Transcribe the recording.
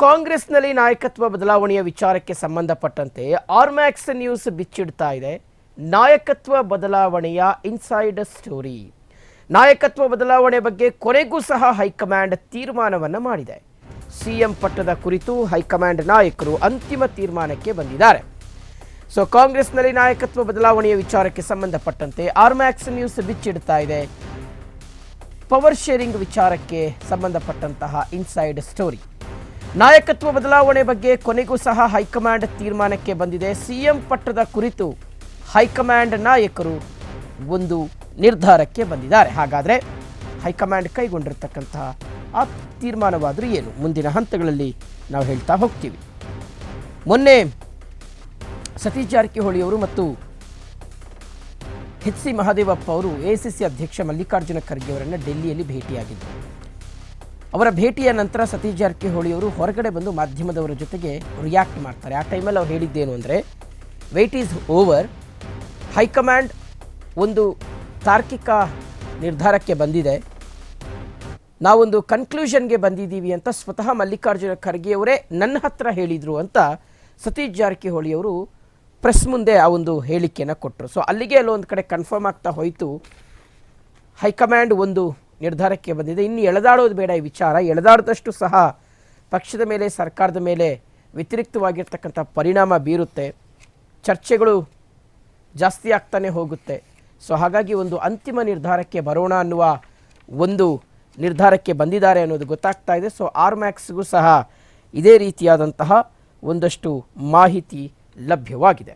ಕಾಂಗ್ರೆಸ್ನಲ್ಲಿ ನಾಯಕತ್ವ ಬದಲಾವಣೆಯ ವಿಚಾರಕ್ಕೆ ಸಂಬಂಧಪಟ್ಟಂತೆ ಆರ್ಮ್ಯಾಕ್ಸ್ ನ್ಯೂಸ್ ಬಿಚ್ಚಿಡ್ತಾ ಇದೆ ನಾಯಕತ್ವ ಬದಲಾವಣೆಯ ಇನ್ಸೈಡ್ ಸ್ಟೋರಿ. ನಾಯಕತ್ವ ಬದಲಾವಣೆ ಬಗ್ಗೆ ಕೊನೆಗೂ ಸಹ ಹೈಕಮಾಂಡ್ ತೀರ್ಮಾನವನ್ನು ಮಾಡಿದೆ. ಸಿಎಂ ಪಟ್ಟದ ಕುರಿತು ಹೈಕಮಾಂಡ್ ನಾಯಕರು ಅಂತಿಮ ತೀರ್ಮಾನಕ್ಕೆ ಬಂದಿದ್ದಾರೆ. ಸೊ ಕಾಂಗ್ರೆಸ್ನಲ್ಲಿ ನಾಯಕತ್ವ ಬದಲಾವಣೆಯ ವಿಚಾರಕ್ಕೆ ಸಂಬಂಧಪಟ್ಟಂತೆ ಆರ್ಮ್ಯಾಕ್ಸ್ ನ್ಯೂಸ್ ಬಿಚ್ಚಿಡ್ತಾ ಇದೆ ಪವರ್ ಶೇರಿಂಗ್ ವಿಚಾರಕ್ಕೆ ಸಂಬಂಧಪಟ್ಟಂತಹ ಇನ್ಸೈಡ್ ಸ್ಟೋರಿ. ನಾಯಕತ್ವ ಬದಲಾವಣೆ ಬಗ್ಗೆ ಕೊನೆಗೂ ಸಹ ಹೈಕಮಾಂಡ್ ತೀರ್ಮಾನಕ್ಕೆ ಬಂದಿದೆ. ಸಿಎಂ ಪಟ್ಟದ ಕುರಿತು ಹೈಕಮಾಂಡ್ ನಾಯಕರು ಒಂದು ನಿರ್ಧಾರಕ್ಕೆ ಬಂದಿದ್ದಾರೆ. ಹಾಗಾದರೆ ಹೈಕಮಾಂಡ್ ಕೈಗೊಂಡಿರ್ತಕ್ಕಂತಹ ಆ ತೀರ್ಮಾನವಾದರೂ ಏನು, ಮುಂದಿನ ಹಂತಗಳಲ್ಲಿ ನಾವು ಹೇಳ್ತಾ ಹೋಗ್ತೀವಿ. ಮೊನ್ನೆ ಸತೀಶ್ ಜಾರಕಿಹೊಳಿ ಅವರು ಮತ್ತು ಎಚ್ ಸಿ ಮಹದೇವಪ್ಪ ಅವರು ಎಸಿಸಿ ಅಧ್ಯಕ್ಷ ಮಲ್ಲಿಕಾರ್ಜುನ ಖರ್ಗೆ ಅವರನ್ನು ಡೆಲ್ಲಿಯಲ್ಲಿ ಭೇಟಿಯಾಗಿದ್ದರು. ಅವರ ಭೇಟಿಯ ನಂತರ ಸತೀಶ್ ಜಾರಕಿಹೊಳಿ ಅವರು ಹೊರಗಡೆ ಬಂದು ಮಾಧ್ಯಮದವರ ಜೊತೆಗೆ ರಿಯಾಕ್ಟ್ ಮಾಡ್ತಾರೆ. ಆ ಟೈಮಲ್ಲಿ ಅವ್ರು ಹೇಳಿದ್ದೇನು ಅಂದರೆ, ವೇಟ್ ಈಸ್ ಓವರ್, ಹೈಕಮಾಂಡ್ ಒಂದು ತಾರ್ಕಿಕ ನಿರ್ಧಾರಕ್ಕೆ ಬಂದಿದೆ, ನಾವೊಂದು ಕನ್ಕ್ಲೂಷನ್ಗೆ ಬಂದಿದ್ದೀವಿ ಅಂತ ಸ್ವತಃ ಮಲ್ಲಿಕಾರ್ಜುನ ಖರ್ಗೆ ಅವರೇ ನನ್ನ ಹತ್ರ ಹೇಳಿದರು ಅಂತ ಸತೀಶ್ ಜಾರಕಿಹೊಳಿ ಅವರು ಪ್ರೆಸ್ ಮುಂದೆ ಆ ಒಂದು ಹೇಳಿಕೆಯನ್ನು ಕೊಟ್ಟರು. ಸೊ ಅಲ್ಲಿಗೆ ಅಲ್ಲೊಂದು ಕಡೆ ಕನ್ಫರ್ಮ್ ಆಗ್ತಾ ಹೋಯಿತು, ಹೈಕಮಾಂಡ್ ಒಂದು ನಿರ್ಧಾರಕ್ಕೆ ಬಂದಿದೆ. ಇನ್ನು ಎಳೆದಾಡೋದು ಬೇಡ, ಈ ವಿಚಾರ ಎಳೆದಾಡಿದಷ್ಟು ಸಹ ಪಕ್ಷದ ಮೇಲೆ ಸರ್ಕಾರದ ಮೇಲೆ ವ್ಯತಿರಿಕ್ತವಾಗಿರ್ತಕ್ಕಂಥ ಪರಿಣಾಮ ಬೀರುತ್ತೆ, ಚರ್ಚೆಗಳು ಜಾಸ್ತಿ ಆಗ್ತಾನೆ ಹೋಗುತ್ತೆ. ಸೊ ಹಾಗಾಗಿ ಒಂದು ಅಂತಿಮ ನಿರ್ಧಾರಕ್ಕೆ ಬರೋಣ ಅನ್ನುವ ಒಂದು ನಿರ್ಧಾರಕ್ಕೆ ಬಂದಿದ್ದಾರೆ ಅನ್ನೋದು ಗೊತ್ತಾಗ್ತಾ ಇದೆ. ಸೊ ಆರ್ಮ್ಯಾಕ್ಸ್ಗೂ ಸಹ ಇದೇ ರೀತಿಯಾದಂತಹ ಒಂದಷ್ಟು ಮಾಹಿತಿ ಲಭ್ಯವಾಗಿದೆ.